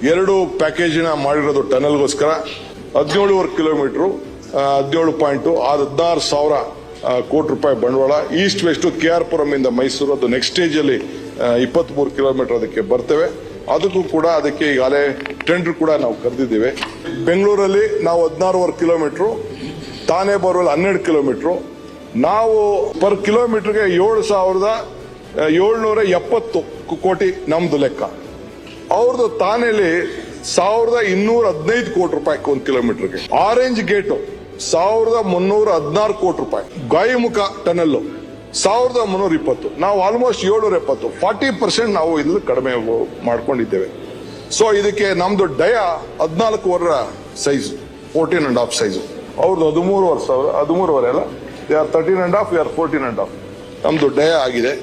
2 ಪ್ಯಾಕೇಜಿನ ಮಾಡಿರೋದು ಟನಲ್ಗೋಸ್ಕರ 17.5 ಕಿಲೋಮೀಟರ್ 16,000 ಕೋಟಿ ರೂಪಾಯಿ ಬಂಡವಾಳ. ಈಸ್ಟ್ ವೆಸ್ಟ್ KR ಪುರಂ ಇಂದ ಮೈಸೂರು, ಅದು ನೆಕ್ಸ್ಟ್ ಸ್ಟೇಜ್ ಅಲ್ಲಿ 23 ಕಿಲೋಮೀಟರ್ ಅದಕ್ಕೆ ಬರ್ತೇವೆ. ಅದಕ್ಕೂ ಕೂಡ ಅದಕ್ಕೆ ಈಗಾಗಲೇ ಟೆಂಡರ್ ಕೂಡ ನಾವು ಕರೆದಿದ್ದೇವೆ. ಬೆಂಗಳೂರಲ್ಲಿ ನಾವು 16.5 ಕಿಲೋಮೀಟರ್, ತಾನೇ ಬರುವಲ್ಲಿ 12 ಕಿಲೋಮೀಟರ್. ನಾವು ಪರ್ ಕಿಲೋಮೀಟರ್ಗೆ 7,770 ಕೋಟಿ ನಮ್ದು ಲೆಕ್ಕ. ಅವ್ರದ್ದು ತಾನೇಲಿ 1,215 ಕೋಟಿ ರೂಪಾಯಿ 1 ಕಿಲೋಮೀಟರ್ಗೆ. ಆರೆಂಜ್ ಗೇಟು 1,316 ಕೋಟಿ ರೂಪಾಯಿ. ಗಾಯಿಮುಖ ಟನಲ್ 1,320. ನಾವು ಆಲ್ಮೋಸ್ಟ್ 770, 40% ನಾವು ಇಲ್ಲಿ ಕಡಿಮೆ ಮಾಡ್ಕೊಂಡಿದ್ದೇವೆ. ಸೊ ಇದಕ್ಕೆ ನಮ್ದು ಡಯ 14.5 ಸೈಜ್, 14.5 ಸೈಜ್. ಅವ್ರದ್ದು 13.5 ಅಲ್ಲ, 13.5, 14.5 ನಮ್ದು ಡಯ ಆಗಿದೆ.